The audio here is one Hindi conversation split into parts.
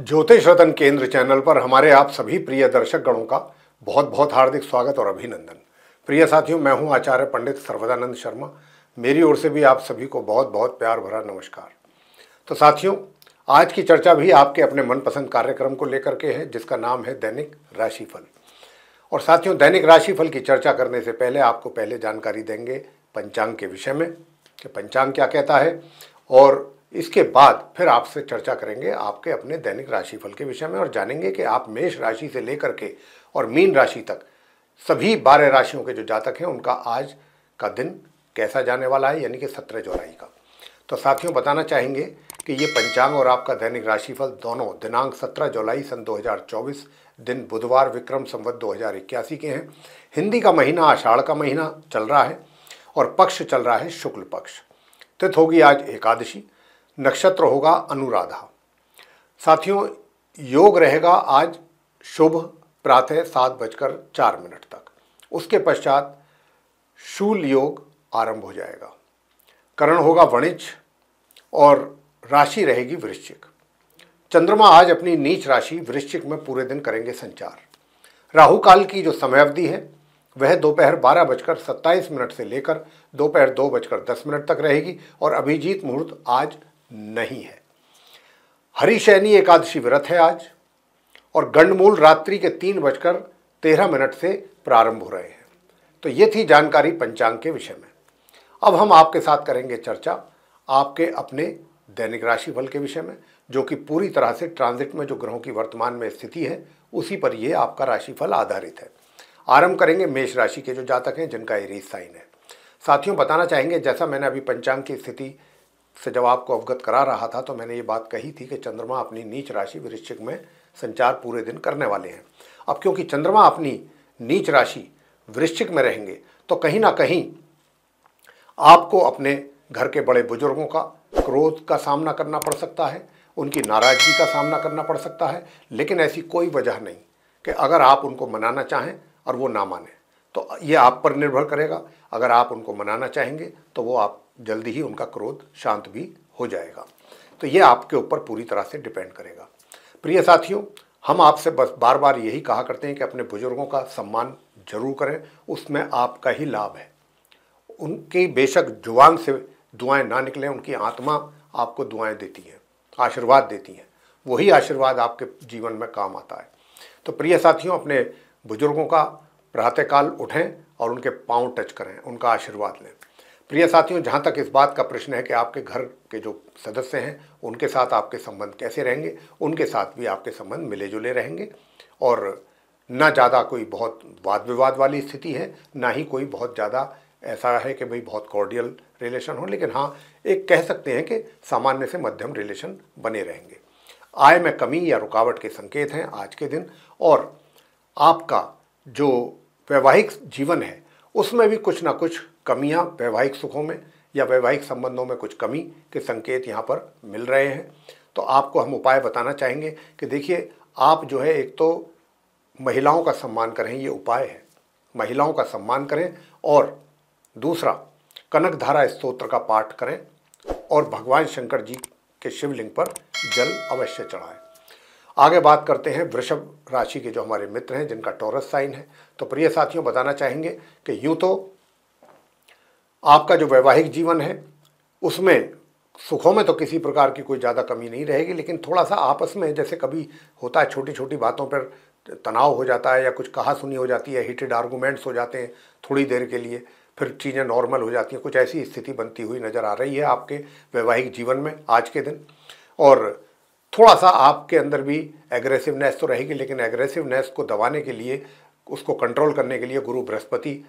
ज्योतिष रतन केंद्र चैनल पर हमारे आप सभी प्रिय दर्शक गणों का बहुत बहुत हार्दिक स्वागत और अभिनंदन। प्रिय साथियों, मैं हूं आचार्य पंडित सर्वदानंद शर्मा। मेरी ओर से भी आप सभी को बहुत बहुत प्यार भरा नमस्कार। तो साथियों, आज की चर्चा भी आपके अपने मनपसंद कार्यक्रम को लेकर के है, जिसका नाम है दैनिक राशिफल। और साथियों, दैनिक राशिफल की चर्चा करने से पहले आपको पहले जानकारी देंगे पंचांग के विषय में कि पंचांग क्या कहता है, और इसके बाद फिर आपसे चर्चा करेंगे आपके अपने दैनिक राशिफल के विषय में और जानेंगे कि आप मेष राशि से लेकर के और मीन राशि तक सभी 12 राशियों के जो जातक हैं उनका आज का दिन कैसा जाने वाला है, यानी कि 17 जुलाई का। तो साथियों, बताना चाहेंगे कि ये पंचांग और आपका दैनिक राशिफल दोनों दिनांक 17 जुलाई सन 2024 दिन बुधवार विक्रम संवत 2081 के हैं। हिंदी का महीना आषाढ़ का महीना चल रहा है और पक्ष चल रहा है शुक्ल पक्ष। तिथि होगी आज एकादशी, नक्षत्र होगा अनुराधा। साथियों, योग रहेगा आज शुभ प्रातः 7:04 तक। उसके पश्चात शूल योग आरंभ हो जाएगा। करण होगा वणिज और राशि रहेगी वृश्चिक। चंद्रमा आज अपनी नीच राशि वृश्चिक में पूरे दिन करेंगे संचार। राहु काल की जो समयावधि है वह दोपहर 12:27 से लेकर दोपहर 2:10 तक रहेगी और अभिजीत मुहूर्त आज नहीं है। हरिशयनी एकादशी व्रत है आज और गंडमूल रात्रि के 3:13 से प्रारंभ हो रहे हैं। तो ये थी जानकारी पंचांग के विषय में। अब हम आपके साथ करेंगे चर्चा आपके अपने दैनिक राशिफल के विषय में, जो कि पूरी तरह से ट्रांजिट में जो ग्रहों की वर्तमान में स्थिति है उसी पर यह आपका राशिफल आधारित है। आरंभ करेंगे मेष राशि के जो जातक हैं जिनका एरीज साइन है। साथियों, बताना चाहेंगे, जैसा मैंने अभी पंचांग की स्थिति से जब आपको अवगत करा रहा था तो मैंने ये बात कही थी कि चंद्रमा अपनी नीच राशि वृश्चिक में संचार पूरे दिन करने वाले हैं। अब क्योंकि चंद्रमा अपनी नीच राशि वृश्चिक में रहेंगे तो कहीं ना कहीं आपको अपने घर के बड़े बुजुर्गों का क्रोध का सामना करना पड़ सकता है, उनकी नाराजगी का सामना करना पड़ सकता है। लेकिन ऐसी कोई वजह नहीं कि अगर आप उनको मनाना चाहें और वो ना माने, तो ये आप पर निर्भर करेगा। अगर आप उनको मनाना चाहेंगे तो वो आप जल्दी ही उनका क्रोध शांत भी हो जाएगा। तो ये आपके ऊपर पूरी तरह से डिपेंड करेगा। प्रिय साथियों, हम आपसे बस बार बार यही कहा करते हैं कि अपने बुजुर्गों का सम्मान जरूर करें, उसमें आपका ही लाभ है। उनकी बेशक जुबान से दुआएं ना निकलें, उनकी आत्मा आपको दुआएं देती हैं, आशीर्वाद देती हैं। वही आशीर्वाद आपके जीवन में काम आता है। तो प्रिय साथियों, अपने बुजुर्गों का प्रातःकाल उठें और उनके पांव टच करें, उनका आशीर्वाद लें। प्रिय साथियों, जहाँ तक इस बात का प्रश्न है कि आपके घर के जो सदस्य हैं उनके साथ आपके संबंध कैसे रहेंगे, उनके साथ भी आपके संबंध मिले जुले रहेंगे और ना ज़्यादा कोई बहुत वाद विवाद वाली स्थिति है, ना ही कोई बहुत ज़्यादा ऐसा है कि भाई बहुत कॉर्डियल रिलेशन हो। लेकिन हाँ, एक कह सकते हैं कि सामान्य से मध्यम रिलेशन बने रहेंगे। आय में कमी या रुकावट के संकेत हैं आज के दिन, और आपका जो वैवाहिक जीवन है उसमें भी कुछ ना कुछ कमियां, वैवाहिक सुखों में या वैवाहिक संबंधों में कुछ कमी के संकेत यहाँ पर मिल रहे हैं। तो आपको हम उपाय बताना चाहेंगे कि देखिए, आप जो है, एक तो महिलाओं का सम्मान करें, ये उपाय है, महिलाओं का सम्मान करें। और दूसरा, कनकधारा स्तोत्र का पाठ करें और भगवान शंकर जी के शिवलिंग पर जल अवश्य चढ़ाएं। आगे बात करते हैं वृषभ राशि के जो हमारे मित्र हैं जिनका टॉरस साइन है। तो प्रिय साथियों, बताना चाहेंगे कि यूं तो आपका जो वैवाहिक जीवन है उसमें सुखों में तो किसी प्रकार की कोई ज़्यादा कमी नहीं रहेगी, लेकिन थोड़ा सा आपस में जैसे कभी होता है, छोटी छोटी बातों पर तनाव हो जाता है या कुछ कहा सुनी हो जाती है, हीटेड आर्गूमेंट्स हो जाते हैं थोड़ी देर के लिए, फिर चीज़ें नॉर्मल हो जाती हैं। कुछ ऐसी स्थिति बनती हुई नज़र आ रही है आपके वैवाहिक जीवन में आज के दिन। और थोड़ा सा आपके अंदर भी एग्रेसिवनेस तो रहेगी, लेकिन एग्रेसिवनेस को दबाने के लिए, उसको कंट्रोल करने के लिए गुरु बृहस्पति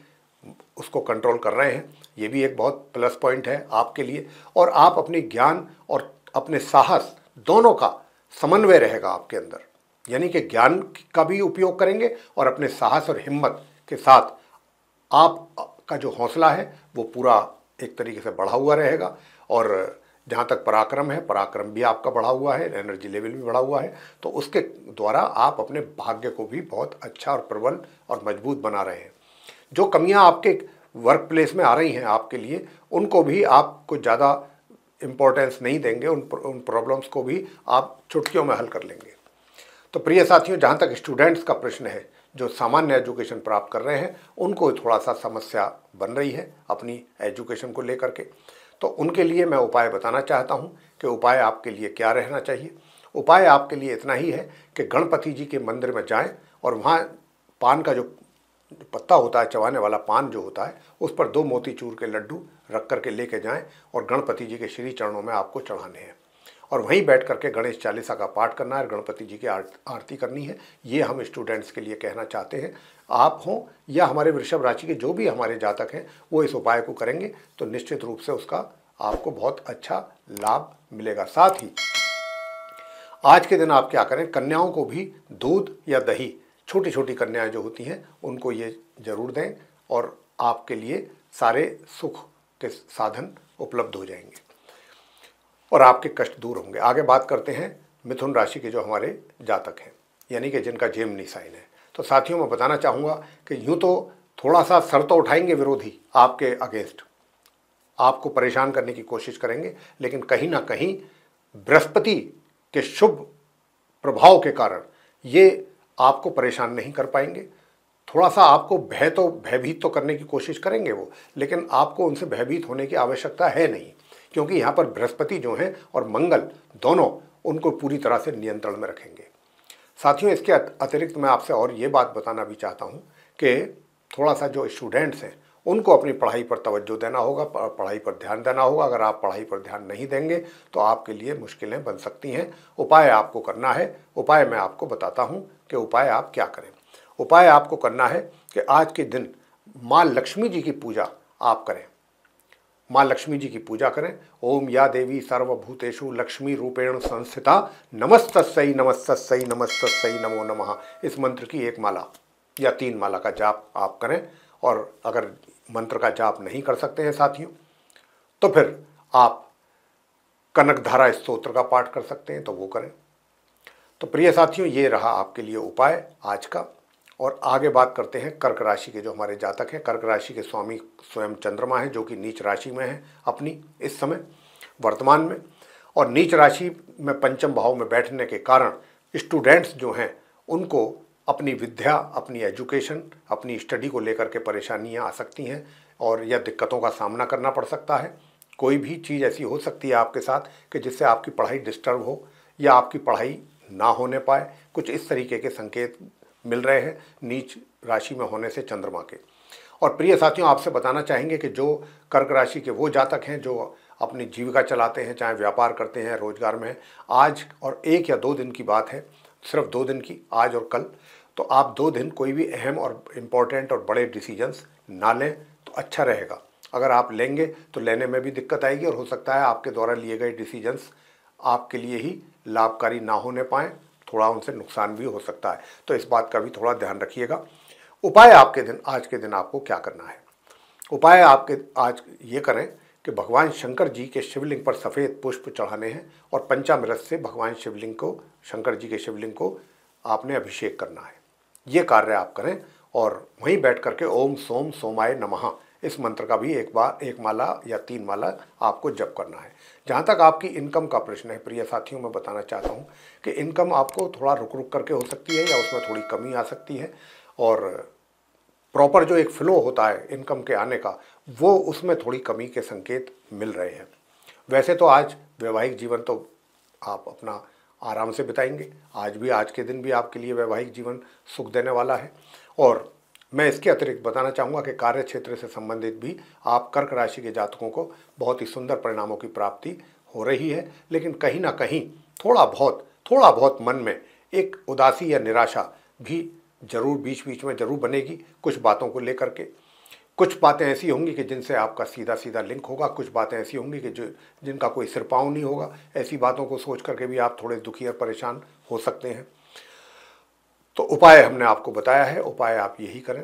उसको कंट्रोल कर रहे हैं। ये भी एक बहुत प्लस पॉइंट है आपके लिए। और आप अपने ज्ञान और अपने साहस दोनों का समन्वय रहेगा आपके अंदर, यानी कि ज्ञान का भी उपयोग करेंगे और अपने साहस और हिम्मत के साथ आपका जो हौसला है वो पूरा एक तरीके से बढ़ा हुआ रहेगा। और जहाँ तक पराक्रम है, पराक्रम भी आपका बढ़ा हुआ है, एनर्जी लेवल भी बढ़ा हुआ है। तो उसके द्वारा आप अपने भाग्य को भी बहुत अच्छा और प्रबल और मजबूत बना रहे हैं। जो कमियां आपके वर्क प्लेस में आ रही हैं आपके लिए, उनको भी आप कुछ ज़्यादा इम्पोर्टेंस नहीं देंगे, उन प्रॉब्लम्स को भी आप चुटकियों में हल कर लेंगे। तो प्रिय साथियों, जहाँ तक स्टूडेंट्स का प्रश्न है जो सामान्य एजुकेशन प्राप्त कर रहे हैं, उनको थोड़ा सा समस्या बन रही है अपनी एजुकेशन को लेकर के, तो उनके लिए मैं उपाय बताना चाहता हूँ कि उपाय आपके लिए क्या रहना चाहिए। उपाय आपके लिए इतना ही है कि गणपति जी के मंदिर में जाएं और वहाँ पान का जो पत्ता होता है, चबाने वाला पान जो होता है, उस पर 2 मोतीचूर के लड्डू रख करके लेके जाएं और गणपति जी के श्री चरणों में आपको चढ़ाने हैं और वहीं बैठ करके गणेश चालीसा का पाठ करना है, गणपति जी की आरती करनी है। ये हम स्टूडेंट्स के लिए कहना चाहते हैं। आप हों या हमारे वृषभ राशि के जो भी हमारे जातक हैं, वो इस उपाय को करेंगे तो निश्चित रूप से उसका आपको बहुत अच्छा लाभ मिलेगा। साथ ही आज के दिन आप क्या करें, कन्याओं को भी दूध या दही, छोटी छोटी कन्याएं जो होती हैं, उनको ये जरूर दें और आपके लिए सारे सुख के साधन उपलब्ध हो जाएंगे और आपके कष्ट दूर होंगे। आगे बात करते हैं मिथुन राशि के जो हमारे जातक हैं, यानी कि जिनका जेमिनी साइन है। तो साथियों, मैं बताना चाहूँगा कि यूँ तो थोड़ा सा सर तो उठाएंगे विरोधी आपके अगेंस्ट, आपको परेशान करने की कोशिश करेंगे, लेकिन कहीं ना कहीं बृहस्पति के शुभ प्रभाव के कारण ये आपको परेशान नहीं कर पाएंगे। थोड़ा सा आपको भयभीत तो करने की कोशिश करेंगे वो, लेकिन आपको उनसे भयभीत होने की आवश्यकता है नहीं, क्योंकि यहाँ पर बृहस्पति जो हैं और मंगल दोनों उनको पूरी तरह से नियंत्रण में रखेंगे। साथियों, इसके अतिरिक्त मैं आपसे और ये बात बताना भी चाहता हूँ कि थोड़ा सा जो स्टूडेंट्स हैं उनको अपनी पढ़ाई पर तवज्जो देना होगा, पढ़ाई पर ध्यान देना होगा। अगर आप पढ़ाई पर ध्यान नहीं देंगे तो आपके लिए मुश्किलें बन सकती हैं। उपाय आपको करना है, उपाय मैं आपको बताता हूँ कि उपाय आप क्या करें। उपाय आपको करना है कि आज के दिन माँ लक्ष्मी जी की पूजा आप करें, माँ लक्ष्मी जी की पूजा करें। ओम या देवी सर्वभूतेषु लक्ष्मी रूपेण संस्थिता नमस्तस्यै नमस्तस्यै नमस्तस्यै नमो नमः, इस मंत्र की 1 माला या 3 माला का जाप आप करें। और अगर मंत्र का जाप नहीं कर सकते हैं साथियों, तो फिर आप कनकधारा स्तोत्र का पाठ कर सकते हैं, तो वो करें। तो प्रिय साथियों, ये रहा आपके लिए उपाय आज का। और आगे बात करते हैं कर्क राशि के जो हमारे जातक हैं। कर्क राशि के स्वामी स्वयं चंद्रमा है, जो कि नीच राशि में है अपनी इस समय वर्तमान में, और नीच राशि में पंचम भाव में बैठने के कारण स्टूडेंट्स जो हैं उनको अपनी विद्या, अपनी एजुकेशन, अपनी स्टडी को लेकर के परेशानियां आ सकती हैं और यह दिक्कतों का सामना करना पड़ सकता है। कोई भी चीज़ ऐसी हो सकती है आपके साथ कि जिससे आपकी पढ़ाई डिस्टर्ब हो या आपकी पढ़ाई ना होने पाए। कुछ इस तरीके के संकेत मिल रहे हैं नीच राशि में होने से चंद्रमा के। और प्रिय साथियों, आपसे बताना चाहेंगे कि जो कर्क राशि के वो जातक हैं जो अपनी जीविका चलाते हैं, चाहे व्यापार करते हैं, रोजगार में हैं, आज और 1 या 2 दिन की बात है, सिर्फ 2 दिन की, आज और कल, तो आप 2 दिन कोई भी अहम और इम्पोर्टेंट और बड़े डिसीजंस ना लें तो अच्छा रहेगा। अगर आप लेंगे तो लेने में भी दिक्कत आएगी और हो सकता है आपके द्वारा लिए गए डिसीजंस आपके लिए ही लाभकारी ना होने पाएँ, थोड़ा उनसे नुकसान भी हो सकता है। तो इस बात का भी थोड़ा ध्यान रखिएगा। उपाय आपके दिन, आज के दिन आपको क्या करना है। उपाय आपके आज ये करें कि भगवान शंकर जी के शिवलिंग पर सफ़ेद पुष्प चढ़ाने हैं और पंचामृत से भगवान शिवलिंग को, शंकर जी के शिवलिंग को आपने अभिषेक करना है। ये कार्य आप करें और वहीं बैठ करके ओम सोम सोमाय नमः, इस मंत्र का भी 1 माला या 3 माला आपको जप करना है। जहाँ तक आपकी इनकम का प्रश्न है प्रिय साथियों, मैं बताना चाहता हूँ कि इनकम आपको थोड़ा रुक रुक करके हो सकती है या उसमें थोड़ी कमी आ सकती है, और प्रॉपर जो एक फ्लो होता है इनकम के आने का, वो उसमें थोड़ी कमी के संकेत मिल रहे हैं। वैसे तो आज वैवाहिक जीवन तो आप अपना आराम से बिताएंगे, आज के दिन भी आपके लिए वैवाहिक जीवन सुख देने वाला है। और मैं इसके अतिरिक्त बताना चाहूँगा कि कार्य क्षेत्र से संबंधित भी आप कर्क राशि के जातकों को बहुत ही सुंदर परिणामों की प्राप्ति हो रही है, लेकिन कहीं ना कहीं थोड़ा बहुत मन में एक उदासी या निराशा भी जरूर बीच बीच में जरूर बनेगी कुछ बातों को लेकर के। कुछ बातें ऐसी होंगी कि जिनसे आपका सीधा सीधा लिंक होगा, कुछ बातें ऐसी होंगी कि जिनका कोई सिर पाँव नहीं होगा। ऐसी बातों को सोच करके भी आप थोड़े दुखी और परेशान हो सकते हैं। तो उपाय हमने आपको बताया है, उपाय आप यही करें।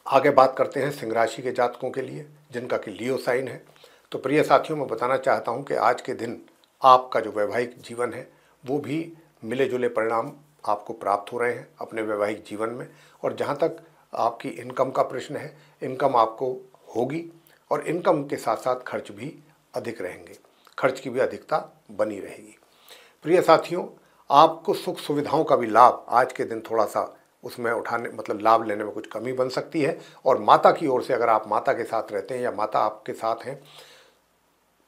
आगे बात करते हैं सिंह राशि के जातकों के लिए जिनका कि लियो साइन है। तो प्रिय साथियों, मैं बताना चाहता हूं कि आज के दिन आपका जो वैवाहिक जीवन है वो भी मिले जुले परिणाम आपको प्राप्त हो रहे हैं अपने वैवाहिक जीवन में। और जहां तक आपकी इनकम का प्रश्न है, इनकम आपको होगी और इनकम के साथ साथ खर्च भी अधिक रहेंगे, खर्च की भी अधिकता बनी रहेगी। प्रिय साथियों, आपको सुख सुविधाओं का भी लाभ आज के दिन थोड़ा सा उसमें उठाने मतलब लाभ लेने में कुछ कमी बन सकती है। और माता की ओर से, अगर आप माता के साथ रहते हैं या माता आपके साथ हैं,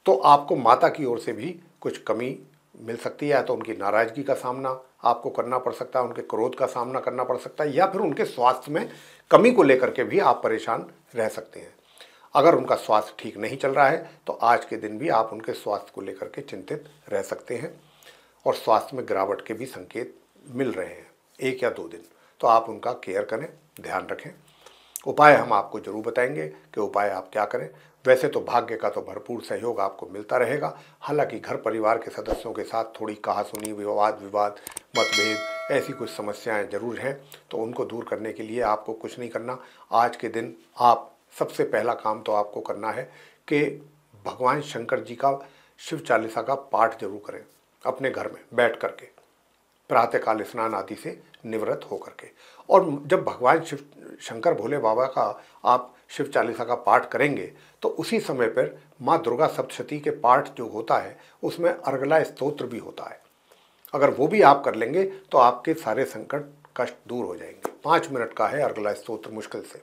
तो आपको माता की ओर से भी कुछ कमी मिल सकती है। तो उनकी नाराज़गी का सामना आपको करना पड़ सकता है, उनके क्रोध का सामना करना पड़ सकता है, या फिर उनके स्वास्थ्य में कमी को लेकर के भी आप परेशान रह सकते हैं। अगर उनका स्वास्थ्य ठीक नहीं चल रहा है तो आज के दिन भी आप उनके स्वास्थ्य को लेकर के चिंतित रह सकते हैं और स्वास्थ्य में गिरावट के भी संकेत मिल रहे हैं 1 या 2 दिन। तो आप उनका केयर करें, ध्यान रखें। उपाय हम आपको जरूर बताएंगे कि उपाय आप क्या करें। वैसे तो भाग्य का तो भरपूर सहयोग आपको मिलता रहेगा। हालांकि घर परिवार के सदस्यों के साथ थोड़ी कहासुनी, विवाद विवाद, मतभेद, ऐसी कुछ समस्याएं जरूर हैं। तो उनको दूर करने के लिए आपको कुछ नहीं करना। आज के दिन आप सबसे पहला काम तो आपको करना है कि भगवान शंकर जी का शिव चालीसा का पाठ जरूर करें अपने घर में बैठ करके, प्रातःकाल स्नान आदि से निवृत्त होकर के। और जब भगवान शिव शंकर भोले बाबा का आप शिव चालीसा का पाठ करेंगे तो उसी समय पर माँ दुर्गा सप्तशती के पाठ जो होता है उसमें अर्गला स्तोत्र भी होता है। अगर वो भी आप कर लेंगे तो आपके सारे संकट कष्ट दूर हो जाएंगे। 5 मिनट का है अर्गला स्तोत्र मुश्किल से।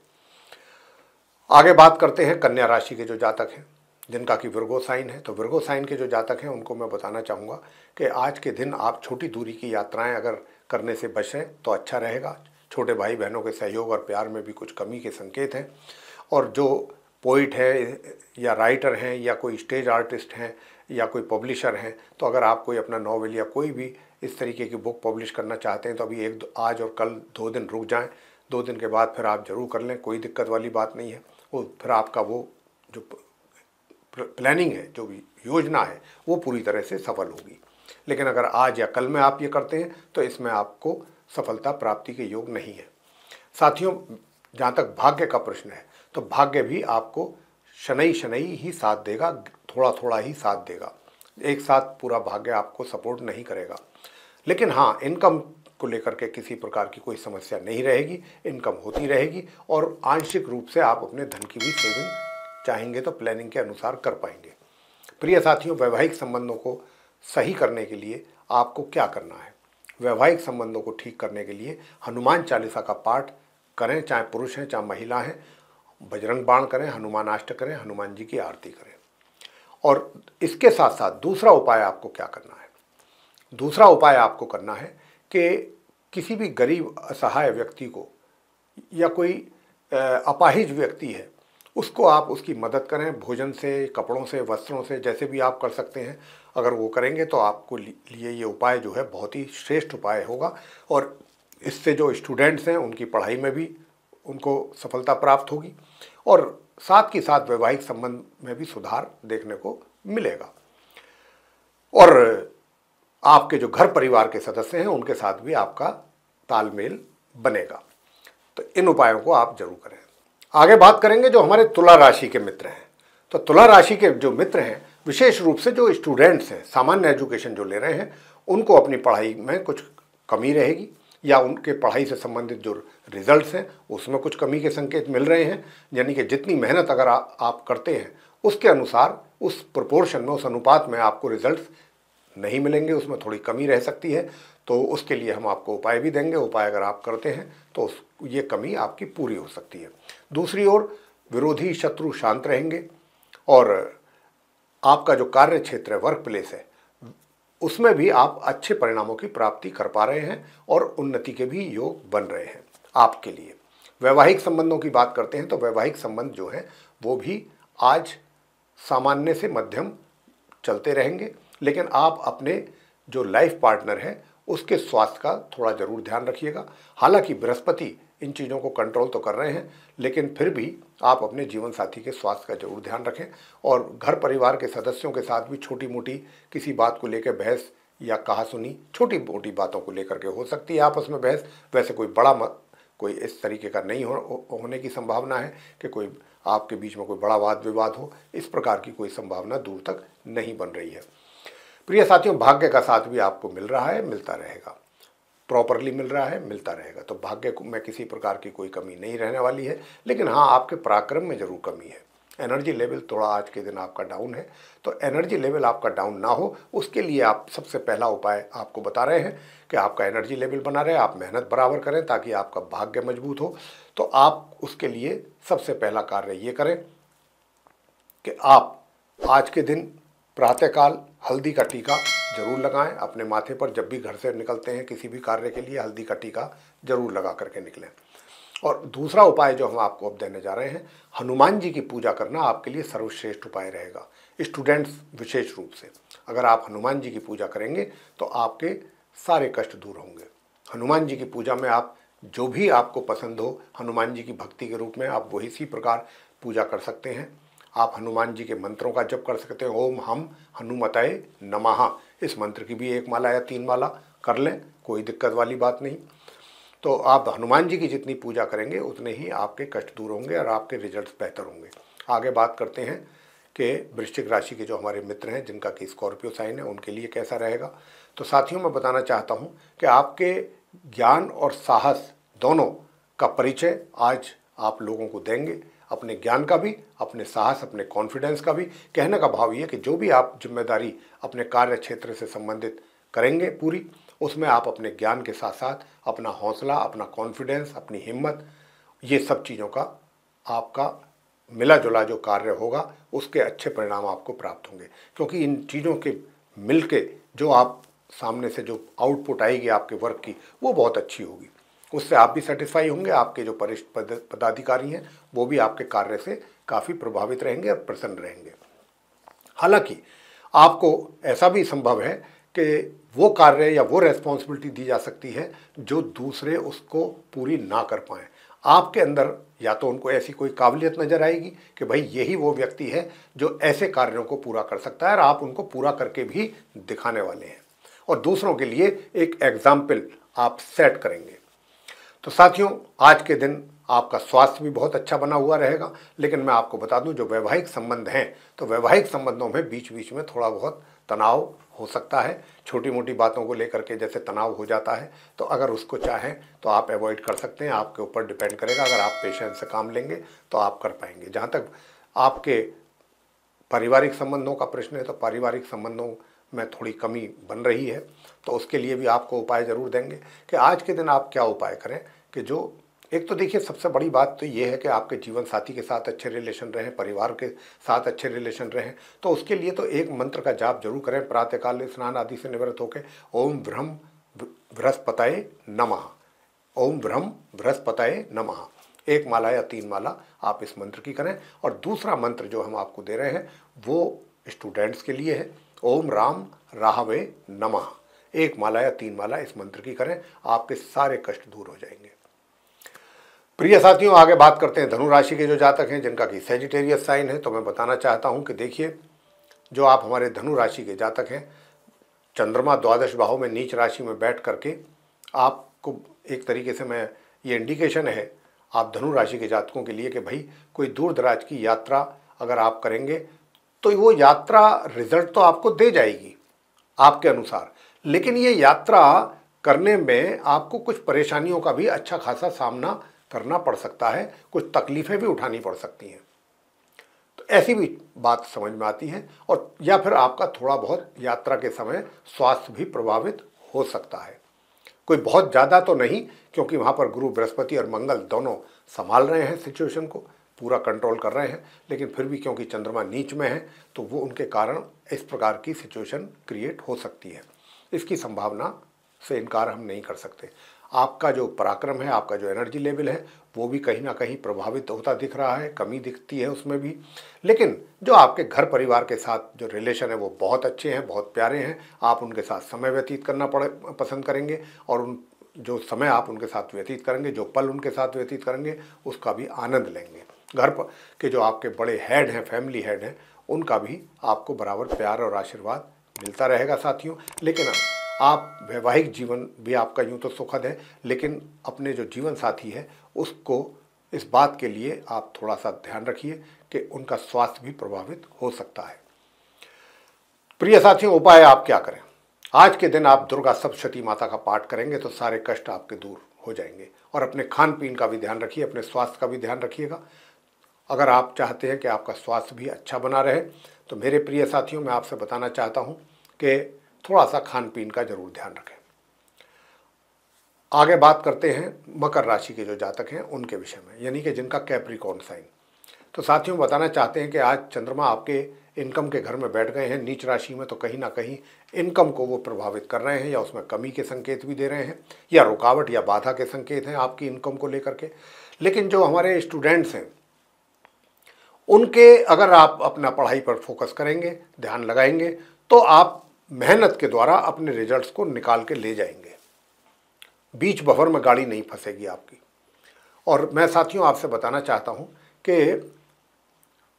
आगे बात करते हैं कन्या राशि के जो जातक हैं जिनका कि विर्गो साइन है। तो विर्गो साइन के जो जातक हैं उनको मैं बताना चाहूँगा कि आज के दिन आप छोटी दूरी की यात्राएं अगर करने से बचें तो अच्छा रहेगा। छोटे भाई बहनों के सहयोग और प्यार में भी कुछ कमी के संकेत हैं। और जो पोइट है या राइटर हैं या कोई स्टेज आर्टिस्ट हैं या कोई पब्लिशर हैं, तो अगर आप कोई अपना नॉवेल या कोई भी इस तरीके की बुक पब्लिश करना चाहते हैं तो अभी आज और कल 2 दिन रुक जाएं। 2 दिन के बाद फिर आप ज़रूर कर लें, कोई दिक्कत वाली बात नहीं है। वो फिर आपका वो जो प्लानिंग है, जो भी योजना है, वो पूरी तरह से सफल होगी। लेकिन अगर आज या कल में आप ये करते हैं तो इसमें आपको सफलता प्राप्ति के योग नहीं है। साथियों, जहाँ तक भाग्य का प्रश्न है तो भाग्य भी आपको शनई शनई ही साथ देगा, थोड़ा थोड़ा ही साथ देगा। एक साथ पूरा भाग्य आपको सपोर्ट नहीं करेगा। लेकिन हाँ, इनकम को लेकर के किसी प्रकार की कोई समस्या नहीं रहेगी, इनकम होती रहेगी और आंशिक रूप से आप अपने धन की भी सेविंग चाहेंगे तो प्लानिंग के अनुसार कर पाएंगे। प्रिय साथियों, वैवाहिक संबंधों को सही करने के लिए आपको क्या करना है? वैवाहिक संबंधों को ठीक करने के लिए हनुमान चालीसा का पाठ करें, चाहे पुरुष हैं चाहे महिला हैं। बजरंग बाण करें, हनुमान अष्टक करें, हनुमान जी की आरती करें। और इसके साथ साथ दूसरा उपाय आपको क्या करना है? दूसरा उपाय आपको करना है कि किसी भी गरीब असहाय व्यक्ति को या कोई अपाहिज व्यक्ति है उसको आप उसकी मदद करें, भोजन से, कपड़ों से, वस्त्रों से, जैसे भी आप कर सकते हैं। अगर वो करेंगे तो आपको लिए ये उपाय जो है बहुत ही श्रेष्ठ उपाय होगा और इससे जो स्टूडेंट्स हैं उनकी पढ़ाई में भी उनको सफलता प्राप्त होगी और साथ के साथ वैवाहिक संबंध में भी सुधार देखने को मिलेगा। और आपके जो घर परिवार के सदस्य हैं उनके साथ भी आपका तालमेल बनेगा। तो इन उपायों को आप जरूर करें। आगे बात करेंगे जो हमारे तुला राशि के मित्र हैं। तो तुला राशि के जो मित्र हैं, विशेष रूप से जो स्टूडेंट्स हैं, सामान्य एजुकेशन जो ले रहे हैं, उनको अपनी पढ़ाई में कुछ कमी रहेगी या उनके पढ़ाई से संबंधित जो रिजल्ट्स हैं उसमें कुछ कमी के संकेत मिल रहे हैं। यानी कि जितनी मेहनत अगर आप करते हैं उसके अनुसार, उस प्रोपोर्शन में, उस अनुपात में आपको रिजल्ट्स नहीं मिलेंगे, उसमें थोड़ी कमी रह सकती है। तो उसके लिए हम आपको उपाय भी देंगे। उपाय अगर आप करते हैं तो ये कमी आपकी पूरी हो सकती है। दूसरी ओर विरोधी शत्रु शांत रहेंगे और आपका जो कार्य क्षेत्र है, वर्क प्लेस है, उसमें भी आप अच्छे परिणामों की प्राप्ति कर पा रहे हैं और उन्नति के भी योग बन रहे हैं आपके लिए। वैवाहिक संबंधों की बात करते हैं तो वैवाहिक संबंध जो है वो भी आज सामान्य से मध्यम चलते रहेंगे। लेकिन आप अपने जो लाइफ पार्टनर है उसके स्वास्थ्य का थोड़ा जरूर ध्यान रखिएगा। हालांकि बृहस्पति इन चीज़ों को कंट्रोल तो कर रहे हैं, लेकिन फिर भी आप अपने जीवन साथी के स्वास्थ्य का जरूर ध्यान रखें। और घर परिवार के सदस्यों के साथ भी छोटी मोटी किसी बात को लेकर बहस या कहासुनी, छोटी मोटी बातों को लेकर के हो सकती है आपस में बहस। वैसे कोई इस तरीके का नहीं होने की संभावना है कि कोई आपके बीच में कोई बड़ा वाद विवाद हो। इस प्रकार की कोई संभावना दूर तक नहीं बन रही है। प्रिय साथियों, भाग्य का साथ भी आपको मिल रहा है, मिलता रहेगा, प्रॉपरली मिल रहा है, मिलता रहेगा। तो भाग्य में किसी प्रकार की कोई कमी नहीं रहने वाली है। लेकिन हाँ, आपके पराक्रम में जरूर कमी है। एनर्जी लेवल थोड़ा आज के दिन आपका डाउन है। तो एनर्जी लेवल आपका डाउन ना हो उसके लिए आप सबसे पहला उपाय आपको बता रहे हैं कि आपका एनर्जी लेवल बना रहे, आप मेहनत बराबर करें ताकि आपका भाग्य मजबूत हो। तो आप उसके लिए सबसे पहला कार्य ये करें कि आप आज के दिन प्रातःकाल हल्दी का टीका जरूर लगाएं अपने माथे पर। जब भी घर से निकलते हैं किसी भी कार्य के लिए हल्दी का टीका जरूर लगा करके निकलें। और दूसरा उपाय जो हम आपको अब देने जा रहे हैं, हनुमान जी की पूजा करना आपके लिए सर्वश्रेष्ठ उपाय रहेगा। स्टूडेंट्स विशेष रूप से अगर आप हनुमान जी की पूजा करेंगे तो आपके सारे कष्ट दूर होंगे। हनुमान जी की पूजा में आप जो भी आपको पसंद हो हनुमान जी की भक्ति के रूप में आप वही इसी प्रकार पूजा कर सकते हैं। आप हनुमान जी के मंत्रों का जप कर सकते हैं। ओम हम हनुमतये नमः, इस मंत्र की भी 1 माला या 3 माला कर लें, कोई दिक्कत वाली बात नहीं। तो आप हनुमान जी की जितनी पूजा करेंगे उतने ही आपके कष्ट दूर होंगे और आपके रिजल्ट्स बेहतर होंगे। आगे बात करते हैं कि वृश्चिक राशि के जो हमारे मित्र हैं जिनका कि स्कॉर्पियो साइन है उनके लिए कैसा रहेगा। तो साथियों मैं बताना चाहता हूं कि आपके ज्ञान और साहस दोनों का परिचय आज आप लोगों को देंगे, अपने ज्ञान का भी, अपने साहस, अपने कॉन्फिडेंस का भी। कहने का भाव ये कि जो भी आप जिम्मेदारी अपने कार्य क्षेत्र से संबंधित करेंगे पूरी, उसमें आप अपने ज्ञान के साथ साथ अपना हौसला, अपना कॉन्फिडेंस, अपनी हिम्मत, ये सब चीज़ों का आपका मिला जुला जो कार्य होगा उसके अच्छे परिणाम आपको प्राप्त होंगे। क्योंकि इन चीज़ों के मिल के जो आप सामने से जो आउटपुट आएगी आपके वर्क की वो बहुत अच्छी होगी। उससे आप भी सेटिस्फाई होंगे, आपके जो वरिष्ठ पदाधिकारी हैं वो भी आपके कार्य से काफ़ी प्रभावित रहेंगे और प्रसन्न रहेंगे। हालांकि आपको ऐसा भी संभव है कि वो कार्य या वो रेस्पॉन्सिबिलिटी दी जा सकती है जो दूसरे उसको पूरी ना कर पाएँ। आपके अंदर या तो उनको ऐसी कोई काबिलियत नज़र आएगी कि भाई यही वो व्यक्ति है जो ऐसे कार्यों को पूरा कर सकता है और आप उनको पूरा करके भी दिखाने वाले हैं और दूसरों के लिए एक एग्जाम्पल आप सेट करेंगे। तो साथियों आज के दिन आपका स्वास्थ्य भी बहुत अच्छा बना हुआ रहेगा। लेकिन मैं आपको बता दूं जो वैवाहिक संबंध हैं तो वैवाहिक संबंधों में बीच बीच में थोड़ा बहुत तनाव हो सकता है। छोटी मोटी बातों को लेकर के जैसे तनाव हो जाता है तो अगर उसको चाहें तो आप अवॉइड कर सकते हैं, आपके ऊपर डिपेंड करेगा। अगर आप पेशेंस से काम लेंगे तो आप कर पाएंगे। जहाँ तक आपके पारिवारिक संबंधों का प्रश्न है तो पारिवारिक संबंधों में थोड़ी कमी बन रही है तो उसके लिए भी आपको उपाय ज़रूर देंगे कि आज के दिन आप क्या उपाय करें कि जो एक तो देखिए सबसे बड़ी बात तो ये है कि आपके जीवन साथी के साथ अच्छे रिलेशन रहें, परिवार के साथ अच्छे रिलेशन रहें। तो उसके लिए तो एक मंत्र का जाप जरूर करें प्रातःकाल स्नान आदि से निवृत्त होकर। ओम ब्रह्म बृहस्पतये नमः, ओम ब्रह्म बृहस्पतये नमः, 1 माला या 3 माला आप इस मंत्र की करें। और दूसरा मंत्र जो हम आपको दे रहे हैं वो स्टूडेंट्स के लिए है। ओम राम राहवे नमः, 1 माला या 3 माला इस मंत्र की करें, आपके सारे कष्ट दूर हो जाएंगे। प्रिय साथियों आगे बात करते हैं धनु राशि के जो जातक हैं जिनका कि सैजिटेरियस साइन है। तो मैं बताना चाहता हूं कि देखिए जो आप हमारे धनु राशि के जातक हैं, चंद्रमा द्वादश भाव में नीच राशि में बैठ करके आपको एक तरीके से मैं ये इंडिकेशन है आप धनु राशि के जातकों के लिए कि भाई कोई दूर दराज की यात्रा अगर आप करेंगे तो वो यात्रा रिजल्ट तो आपको दे जाएगी आपके अनुसार, लेकिन ये यात्रा करने में आपको कुछ परेशानियों का भी अच्छा खासा सामना करना पड़ सकता है, कुछ तकलीफें भी उठानी पड़ सकती हैं। तो ऐसी भी बात समझ में आती है। और या फिर आपका थोड़ा बहुत यात्रा के समय स्वास्थ्य भी प्रभावित हो सकता है, कोई बहुत ज़्यादा तो नहीं क्योंकि वहाँ पर गुरु बृहस्पति और मंगल दोनों संभाल रहे हैं, सिचुएशन को पूरा कंट्रोल कर रहे हैं। लेकिन फिर भी क्योंकि चंद्रमा नीच में है तो वो उनके कारण इस प्रकार की सिचुएशन क्रिएट हो सकती है। इसकी संभावना से इनकार हम नहीं कर सकते। आपका जो पराक्रम है, आपका जो एनर्जी लेवल है वो भी कहीं ना कहीं प्रभावित होता दिख रहा है, कमी दिखती है उसमें भी। लेकिन जो आपके घर परिवार के साथ जो रिलेशन है वो बहुत अच्छे हैं, बहुत प्यारे हैं। आप उनके साथ समय व्यतीत करना पसंद करेंगे और उन जो समय आप उनके साथ व्यतीत करेंगे, जो पल उनके साथ व्यतीत करेंगे उसका भी आनंद लेंगे। घर पर के जो आपके बड़े हेड हैं, फैमिली हेड हैं, उनका भी आपको बराबर प्यार और आशीर्वाद मिलता रहेगा साथियों। लेकिन आप वैवाहिक जीवन भी आपका यूँ तो सुखद है, लेकिन अपने जो जीवन साथी है उसको इस बात के लिए आप थोड़ा सा ध्यान रखिए कि उनका स्वास्थ्य भी प्रभावित हो सकता है। प्रिय साथियों उपाय आप क्या करें, आज के दिन आप दुर्गा सप्तशती माता का पाठ करेंगे तो सारे कष्ट आपके दूर हो जाएंगे। और अपने खान पीन का भी ध्यान रखिए, अपने स्वास्थ्य का भी ध्यान रखिएगा। अगर आप चाहते हैं कि आपका स्वास्थ्य भी अच्छा बना रहे तो मेरे प्रिय साथियों, मैं आपसे बताना चाहता हूं कि थोड़ा सा खान पीन का जरूर ध्यान रखें। आगे बात करते हैं मकर राशि के जो जातक हैं उनके विषय में, यानी कि जिनका कैप्रिकॉर्न साइन। तो साथियों, बताना चाहते हैं कि आज चंद्रमा आपके इनकम के घर में बैठ गए हैं नीच राशि में, तो कहीं ना कहीं इनकम को वो प्रभावित कर रहे हैं या उसमें कमी के संकेत भी दे रहे हैं या रुकावट या बाधा के संकेत हैं आपकी इनकम को लेकर के। लेकिन जो हमारे स्टूडेंट्स हैं उनके, अगर आप अपना पढ़ाई पर फोकस करेंगे, ध्यान लगाएंगे, तो आप मेहनत के द्वारा अपने रिजल्ट्स को निकाल के ले जाएंगे। बीच बफर में गाड़ी नहीं फंसेगी आपकी। और मैं साथियों आपसे बताना चाहता हूं कि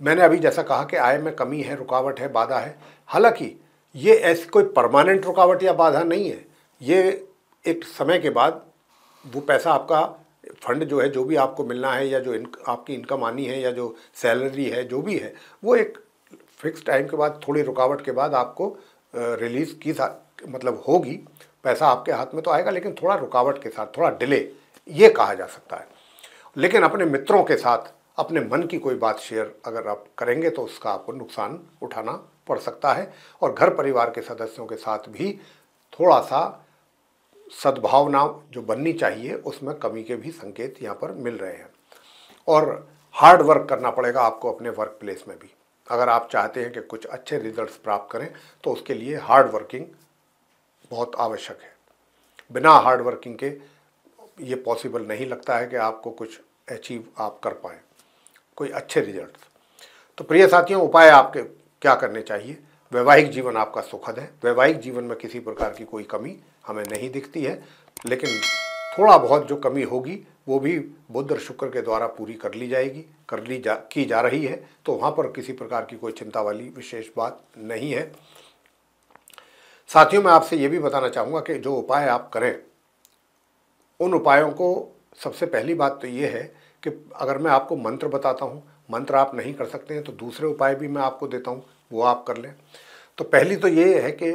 मैंने अभी जैसा कहा कि आय में कमी है, रुकावट है, बाधा है। हालांकि ये ऐसी कोई परमानेंट रुकावट या बाधा नहीं है। ये एक समय के बाद वो पैसा, आपका फंड जो है, जो भी आपको मिलना है या जो आपकी इनकम आनी है या जो सैलरी है, जो भी है, वो एक फिक्स टाइम के बाद, थोड़ी रुकावट के बाद आपको रिलीज़ की मतलब होगी। पैसा आपके हाथ में तो आएगा, लेकिन थोड़ा रुकावट के साथ, थोड़ा डिले, ये कहा जा सकता है। लेकिन अपने मित्रों के साथ अपने मन की कोई बात शेयर अगर आप करेंगे तो उसका आपको नुकसान उठाना पड़ सकता है। और घर परिवार के सदस्यों के साथ भी थोड़ा सा सद्भावना जो बननी चाहिए उसमें कमी के भी संकेत यहाँ पर मिल रहे हैं। और हार्ड वर्क करना पड़ेगा आपको अपने वर्क प्लेस में भी। अगर आप चाहते हैं कि कुछ अच्छे रिजल्ट्स प्राप्त करें तो उसके लिए हार्ड वर्किंग बहुत आवश्यक है। बिना हार्ड वर्किंग के ये पॉसिबल नहीं लगता है कि आपको कुछ अचीव आप कर पाएँ, कोई अच्छे रिजल्ट्स। तो प्रिय साथियों, उपाय आपके क्या करने चाहिए? वैवाहिक जीवन आपका सुखद है। वैवाहिक जीवन में किसी प्रकार की कोई कमी हमें नहीं दिखती है, लेकिन थोड़ा बहुत जो कमी होगी वो भी बुध और शुक्र के द्वारा पूरी कर ली जाएगी, की जा रही है। तो वहाँ पर किसी प्रकार की कोई चिंता वाली विशेष बात नहीं है। साथियों, मैं आपसे ये भी बताना चाहूँगा कि जो उपाय आप करें, उन उपायों को सबसे पहली बात तो ये है कि अगर मैं आपको मंत्र बताता हूँ, मंत्र आप नहीं कर सकते हैं तो दूसरे उपाय भी मैं आपको देता हूँ, वो आप कर लें। तो पहली तो ये है कि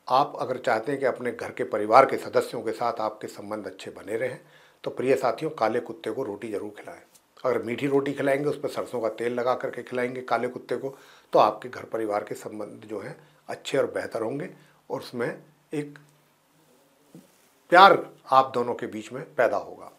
आप अगर चाहते हैं कि अपने घर के परिवार के सदस्यों के साथ आपके संबंध अच्छे बने रहें, तो प्रिय साथियों, काले कुत्ते को रोटी जरूर खिलाएं। अगर मीठी रोटी खिलाएंगे, उस पर सरसों का तेल लगा करके खिलाएंगे काले कुत्ते को, तो आपके घर परिवार के संबंध जो हैं अच्छे और बेहतर होंगे और उसमें एक प्यार आप दोनों के बीच में पैदा होगा।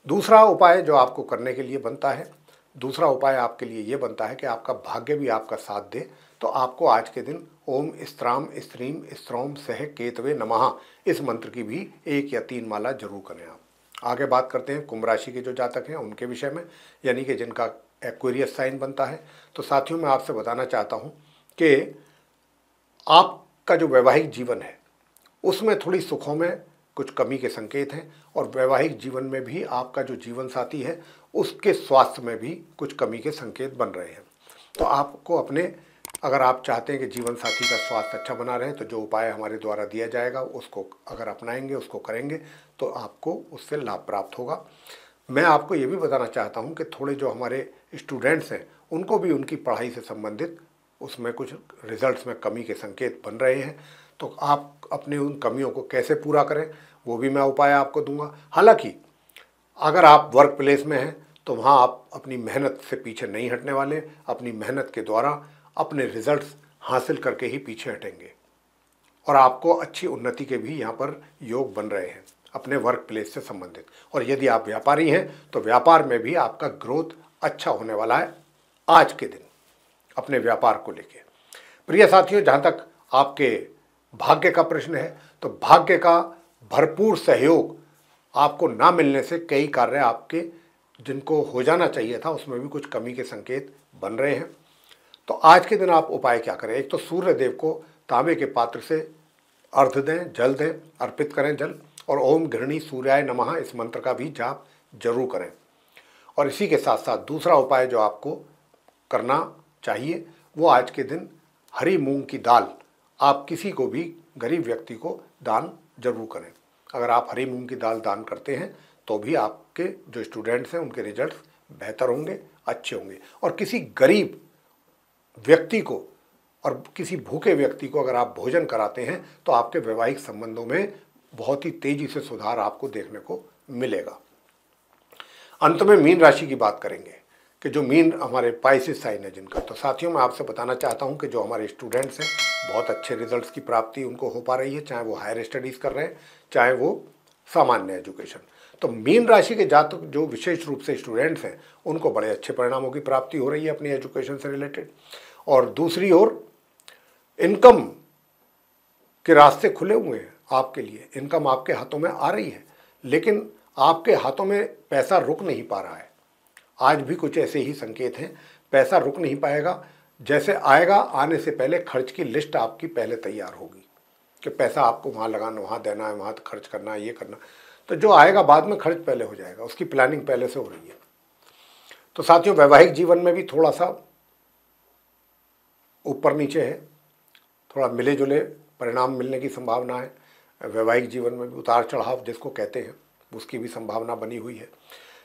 दूसरा उपाय जो आपको करने के लिए बनता है, दूसरा उपाय आपके लिए ये बनता है कि आपका भाग्य भी आपका साथ दे, तो आपको आज के दिन ओम स्त्राम स्त्रीम स्त्रौम सह केतवे नमः इस मंत्र की भी 1 या 3 माला जरूर करें आप। आगे बात करते हैं कुंभ राशि के जो जातक हैं उनके विषय में, यानी कि जिनका एक्वेरियस साइन बनता है। तो साथियों, मैं आपसे बताना चाहता हूँ कि आपका जो वैवाहिक जीवन है उसमें थोड़ी सुखों में कुछ कमी के संकेत हैं, और वैवाहिक जीवन में भी आपका जो जीवन साथी है उसके स्वास्थ्य में भी कुछ कमी के संकेत बन रहे हैं। तो आपको अपने, अगर आप चाहते हैं कि जीवन साथी का स्वास्थ्य अच्छा बना रहे, तो जो उपाय हमारे द्वारा दिया जाएगा उसको अगर अपनाएंगे, उसको करेंगे, तो आपको उससे लाभ प्राप्त होगा। मैं आपको ये भी बताना चाहता हूँ कि थोड़े जो हमारे स्टूडेंट्स हैं उनको भी उनकी पढ़ाई से संबंधित उसमें कुछ रिजल्ट्स में कमी के संकेत बन रहे हैं। तो आप अपने उन कमियों को कैसे पूरा करें, वो भी मैं उपाय आपको दूंगा। हालांकि अगर आप वर्क प्लेस में हैं तो वहाँ आप अपनी मेहनत से पीछे नहीं हटने वाले, अपनी मेहनत के द्वारा अपने रिजल्ट्स हासिल करके ही पीछे हटेंगे, और आपको अच्छी उन्नति के भी यहाँ पर योग बन रहे हैं अपने वर्क प्लेस से संबंधित। और यदि आप व्यापारी हैं तो व्यापार में भी आपका ग्रोथ अच्छा होने वाला है आज के दिन अपने व्यापार को लेके। प्रिय साथियों, जहाँ तक आपके भाग्य का प्रश्न है, तो भाग्य का भरपूर सहयोग आपको ना मिलने से कई कार्य आपके जिनको हो जाना चाहिए था उसमें भी कुछ कमी के संकेत बन रहे हैं। तो आज के दिन आप उपाय क्या करें? एक तो सूर्य देव को तांबे के पात्र से अर्घ दें, जल दें, अर्पित करें जल, और ओम घृणी सूर्याय नमः इस मंत्र का भी जाप जरूर करें। और इसी के साथ साथ दूसरा उपाय जो आपको करना चाहिए वो आज के दिन हरी मूंग की दाल आप किसी को भी गरीब व्यक्ति को दान जरूर करें। अगर आप हरी मूंग की दाल दान करते हैं तो भी आपके जो स्टूडेंट्स हैं उनके रिजल्ट्स बेहतर होंगे, अच्छे होंगे। और किसी गरीब व्यक्ति को और किसी भूखे व्यक्ति को अगर आप भोजन कराते हैं तो आपके वैवाहिक संबंधों में बहुत ही तेजी से सुधार आपको देखने को मिलेगा। अंत में मीन राशि की बात करेंगे कि जो मीन हमारे पाइसिस साइन है जिनका, तो साथियों मैं आपसे बताना चाहता हूं कि जो हमारे स्टूडेंट्स हैं बहुत अच्छे रिजल्ट्स की प्राप्ति उनको हो पा रही है, चाहे वो हायर स्टडीज़ कर रहे हैं चाहे वो सामान्य एजुकेशन। तो मीन राशि के जातक जो विशेष रूप से स्टूडेंट्स हैं उनको बड़े अच्छे परिणामों की प्राप्ति हो रही है अपनी एजुकेशन से रिलेटेड। और दूसरी ओर इनकम के रास्ते खुले हुए हैं आपके लिए, इनकम आपके हाथों में आ रही है, लेकिन आपके हाथों में पैसा रुक नहीं पा रहा है। आज भी कुछ ऐसे ही संकेत हैं, पैसा रुक नहीं पाएगा, जैसे आएगा आने से पहले खर्च की लिस्ट आपकी पहले तैयार होगी कि पैसा आपको वहाँ लगाना, वहाँ देना है, वहाँ खर्च करना है, ये करना, तो जो आएगा बाद में खर्च पहले हो जाएगा, उसकी प्लानिंग पहले से हो रही है। तो साथियों वैवाहिक जीवन में भी थोड़ा सा ऊपर नीचे है, थोड़ा मिले जुले परिणाम मिलने की संभावना है। वैवाहिक जीवन में भी उतार चढ़ाव जिसको कहते हैं उसकी भी संभावना बनी हुई है।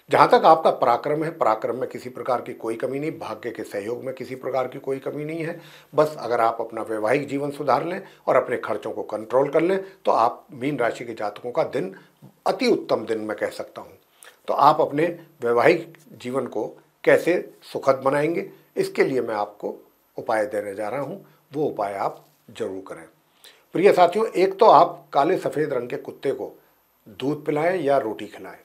जहाँ तक आपका पराक्रम है, पराक्रम में किसी प्रकार की कोई कमी नहीं, भाग्य के सहयोग में किसी प्रकार की कोई कमी नहीं है। बस अगर आप अपना वैवाहिक जीवन सुधार लें और अपने खर्चों को कंट्रोल कर लें तो आप मीन राशि के जातकों का दिन अति उत्तम दिन मैं कह सकता हूँ। तो आप अपने वैवाहिक जीवन को कैसे सुखद बनाएंगे, इसके लिए मैं आपको उपाय देने जा रहा हूँ, वो उपाय आप जरूर करें। प्रिय साथियों, एक तो आप काले सफ़ेद रंग के कुत्ते को दूध पिलाएं या रोटी खिलाएं,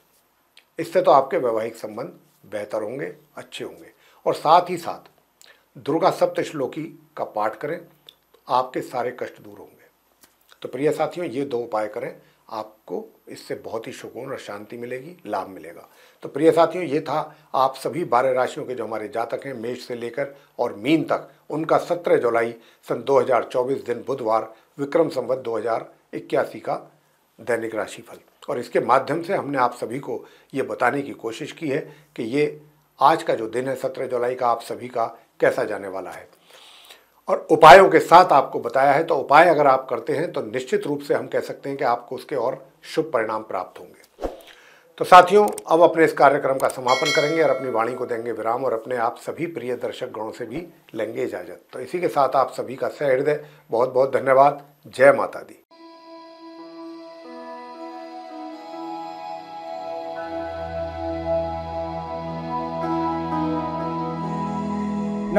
इससे तो आपके वैवाहिक संबंध बेहतर होंगे, अच्छे होंगे। और साथ ही साथ दुर्गा सप्तश्लोकी का पाठ करें, आपके सारे कष्ट दूर होंगे। तो प्रिय साथियों ये दो उपाय करें, आपको इससे बहुत ही सुकून और शांति मिलेगी, लाभ मिलेगा। तो प्रिय साथियों ये था आप सभी 12 राशियों के जो हमारे जातक हैं मेष से लेकर और मीन तक, उनका 17 जुलाई सन 2024 दिन बुधवार विक्रम संवत 2081 का दैनिक राशिफल। और इसके माध्यम से हमने आप सभी को ये बताने की कोशिश की है कि ये आज का जो दिन है 17 जुलाई का आप सभी का कैसा जाने वाला है, और उपायों के साथ आपको बताया है। तो उपाय अगर आप करते हैं तो निश्चित रूप से हम कह सकते हैं कि आपको उसके और शुभ परिणाम प्राप्त होंगे। तो साथियों अब अपने इस कार्यक्रम का समापन करेंगे और अपनी वाणी को देंगे विराम और अपने आप सभी प्रिय दर्शक गणों से भी लेंगे इजाजत। तो इसी के साथ आप सभी का सहृदय बहुत बहुत धन्यवाद। जय माता दी।